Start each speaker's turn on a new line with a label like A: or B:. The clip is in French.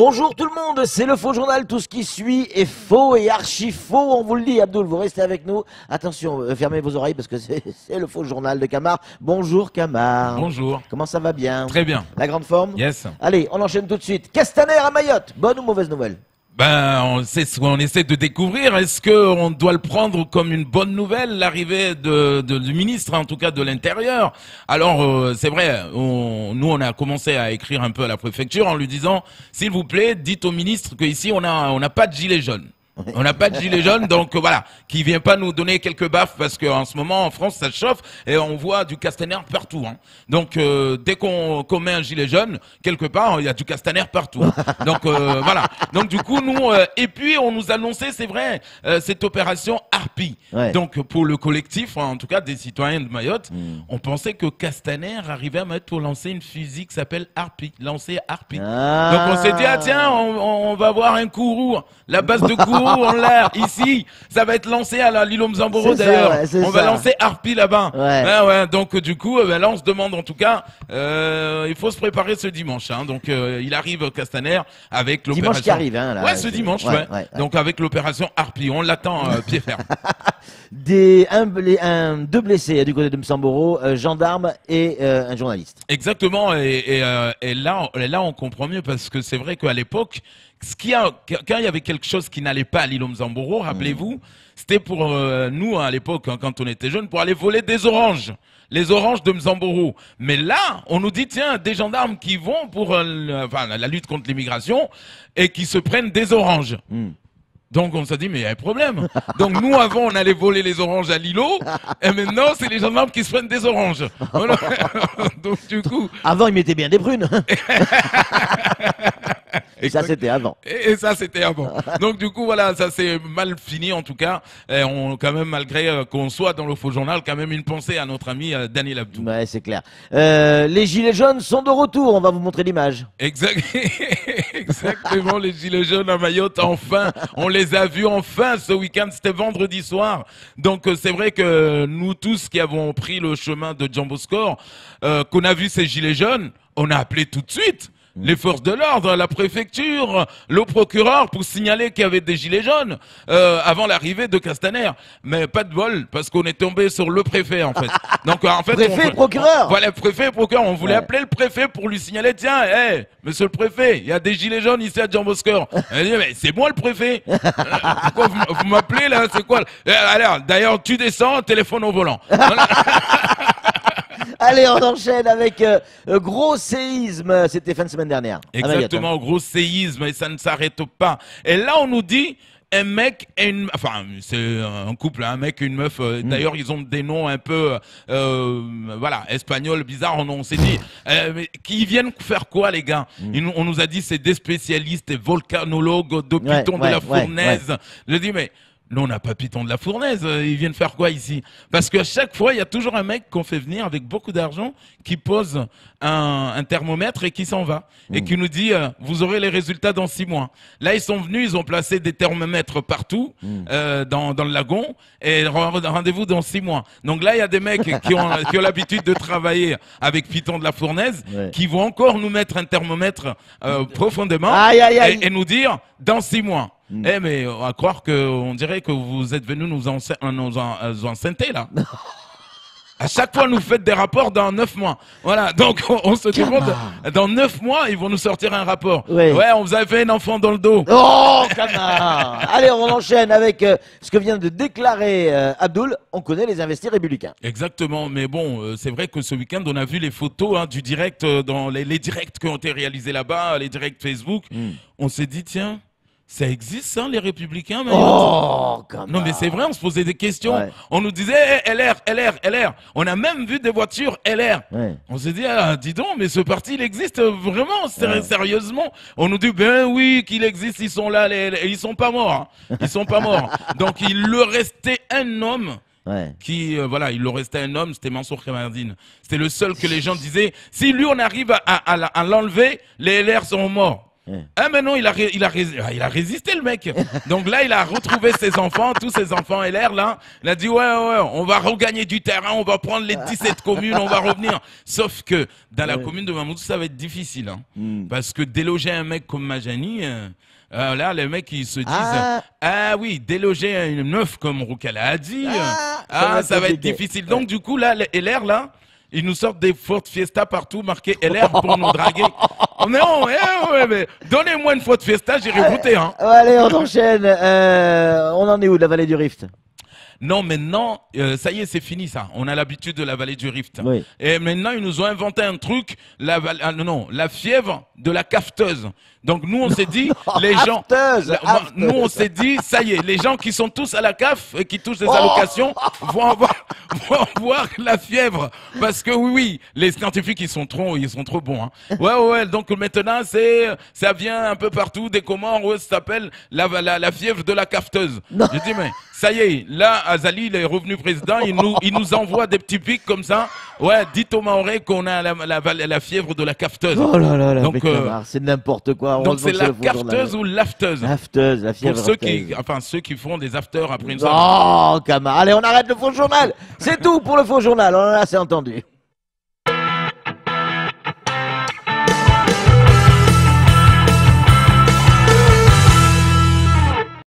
A: Bonjour tout le monde, c'est le faux journal, tout ce qui suit est faux et archi faux, on vous le dit Abdoul, vous restez avec nous. Attention, fermez vos oreilles parce que c'est le faux journal de Camar. Bonjour Camar.
B: Bonjour.
A: Comment ça va bien?
B: Très bien.
A: La grande forme?
B: Yes.
A: Allez, on enchaîne tout de suite. Castaner à Mayotte, bonne ou mauvaise nouvelle?
B: On essaie de découvrir. Est-ce qu'on doit le prendre comme une bonne nouvelle, l'arrivée du ministre, en tout cas de l'Intérieur? Alors, c'est vrai, nous on a commencé à écrire un peu à la préfecture en lui disant, s'il vous plaît, dites au ministre qu'ici on n'a pas de gilets jaunes. On n'a pas de gilets jaunes, donc voilà, qui vient pas nous donner quelques baffes parce qu'en ce moment en France ça chauffe et on voit du Castaner partout. Hein. Donc dès qu'on met un gilet jaune, quelque part il y a du Castaner partout. Donc voilà. Donc du coup nous et puis on nous annonçait, c'est vrai, cette opération Harpie.
A: Ouais.
B: Donc pour le collectif, en tout cas des citoyens de Mayotte, on pensait que Castaner arrivait à mettre pour lancer une fusée qui s'appelle Harpie, lancer Harpie.
A: Ah.
B: Donc on s'est dit ah tiens on va voir un Kourou, la base de Kourou en l'air ici, ça va être lancé à l'île Mzamboro d'ailleurs.
A: Ouais,
B: on va lancer Harpie là-bas.
A: Ouais.
B: Ouais, donc du coup là on se demande en tout cas, il faut se préparer ce dimanche. Hein. Donc il arrive Castaner avec l'opération.
A: Dimanche qui arrive, hein, là.
B: Ouais, ce dimanche. Ouais. Donc avec l'opération Harpie, on l'attend pied ferme.
A: Deux blessés du côté de Msamboro, gendarme et un journaliste.
B: Exactement, et là on comprend mieux parce que c'est vrai qu'à l'époque, quand il y avait quelque chose qui n'allait pas à l'île Mzamboro, rappelez-vous, c'était pour nous à l'époque, hein, quand on était jeunes, pour aller voler des oranges. Les oranges de Mzamboro. Mais là, on nous dit, tiens, des gendarmes qui vont pour la lutte contre l'immigration et qui se prennent des oranges. Donc on s'est dit mais il y a un problème. Donc nous avant on allait voler les oranges à l'îlot et maintenant c'est les gendarmes qui se prennent des oranges. Voilà. Donc du coup.
A: Avant ils mettaient bien des prunes. Et ça c'était avant.
B: Et ça c'était avant. Donc du coup voilà, ça s'est mal fini en tout cas. Et quand même malgré qu'on soit dans le faux journal, quand même une pensée à notre ami Daniel Abdou.
A: Ouais c'est clair. Les gilets jaunes sont de retour, on va vous montrer l'image.
B: Exactement, les gilets jaunes à Mayotte, enfin, on les a vus enfin ce week-end, c'était vendredi soir. Donc c'est vrai que nous tous qui avons pris le chemin de Djamboscor, qu'on a vu ces gilets jaunes, on a appelé tout de suite les forces de l'ordre, la préfecture, le procureur pour signaler qu'il y avait des gilets jaunes avant l'arrivée de Castaner. Mais pas de bol, parce qu'on est tombé sur le préfet en fait. Donc en fait,
A: préfet, procureur.
B: Voilà, préfet, procureur. On voulait appeler le préfet pour lui signaler, tiens, monsieur le préfet, il y a des gilets jaunes ici à Djamboscor. Elle dit, mais c'est moi le préfet. Pourquoi vous m'appelez là? C'est quoi? Alors, d'ailleurs, tu descends, téléphone au volant. Voilà.
A: Allez, on enchaîne avec gros séisme. C'était fin de semaine dernière.
B: Exactement, gros séisme et ça ne s'arrête pas. Et là, on nous dit un mec et une... Enfin, c'est un couple, un mec et une meuf. D'ailleurs, ils ont des noms un peu, voilà, espagnols, bizarres. On s'est dit, mais qui viennent faire quoi, les gars? On nous a dit, c'est des spécialistes, des volcanologues, de Python de la Fournaise. Je dis, mais... nous, on n'a pas Python de la Fournaise. Ils viennent faire quoi ici? Parce qu'à chaque fois, il y a toujours un mec qu'on fait venir avec beaucoup d'argent qui pose un thermomètre et qui s'en va. Et qui nous dit, vous aurez les résultats dans 6 mois. Là, ils sont venus, ils ont placé des thermomètres partout dans le lagon. Et rendez-vous dans 6 mois. Donc là, il y a des mecs qui ont l'habitude de travailler avec Python de la Fournaise qui vont encore nous mettre un thermomètre profondément et nous dire dans 6 mois. Mais à croire on dirait que vous êtes venus nous enceinter là. À chaque fois, nous faites des rapports dans 9 mois. Voilà, donc on se demande, dans 9 mois, ils vont nous sortir un rapport. Ouais, on vous a fait un enfant dans le dos.
A: Oh, Camar. Allez, on enchaîne avec ce que vient de déclarer Abdoul. On connaît les investis républicains.
B: Exactement, mais bon, c'est vrai que ce week-end, on a vu les photos du direct, dans les directs qui ont été réalisés là-bas, les directs Facebook. On s'est dit, tiens... ça existe, ça, les Républicains, Mayotte?
A: Oh,
B: non, mais c'est vrai, on se posait des questions. On nous disait, LR. On a même vu des voitures LR. On s'est dit, dis donc, mais ce parti, il existe vraiment, sérieusement. On nous dit, ben oui, qu'il existe, ils sont là, ils sont pas morts. Hein. Ils sont pas morts. Donc, il leur restait un homme. Voilà, il leur restait un homme, c'était Mansour Kamardine. C'était le seul que les gens disaient, si lui, on arrive à l'enlever, les LR sont morts. Ah mais non, il a résisté le mec. Donc là, il a retrouvé ses enfants, tous ses enfants LR là. Il a dit ouais, on va regagner du terrain, on va prendre les 17 communes, on va revenir. Sauf que dans la commune de Mamoudzou, ça va être difficile. Hein, parce que déloger un mec comme Majani... là, les mecs, ils se disent, ah oui, déloger une meuf comme Roukala a dit, ça va être difficile. Donc, du coup, là, les LR, là, ils nous sortent des Ford Fiesta partout marqués LR pour nous draguer. Non, mais donnez-moi une Ford Fiesta, j'irai goûter, hein.
A: Allez, on enchaîne. On en est où de la vallée du Rift?
B: Non, maintenant, ça y est, c'est fini ça. On a l'habitude de la vallée du Rift.
A: Oui.
B: Et maintenant, ils nous ont inventé un truc, la fièvre de la cafeteuse. Donc nous, on s'est dit, les gens, nous, on s'est dit, ça y est, les gens qui sont tous à la CAF et qui touchent des allocations vont avoir la fièvre. Parce que oui, les scientifiques, ils sont trop bons. Hein. Ouais. Donc maintenant, ça vient un peu partout, des Comores, ça s'appelle la fièvre de la cafeteuse. Je dis, mais ça y est, là, Azali, il est revenu président, il nous envoie des petits pics comme ça. Ouais, dites aux Mahorais qu'on a la fièvre de la cafeteuse.
A: Oh là là,
B: donc
A: c'est n'importe quoi.
B: Donc c'est la cafeteuse ou l'afteuse?
A: L'afteuse, la fièvre.
B: Pour ceux qui font des afters après une soirée.
A: Oh, Camar. Allez, on arrête le faux journal. C'est tout pour le faux journal. On en a assez entendu.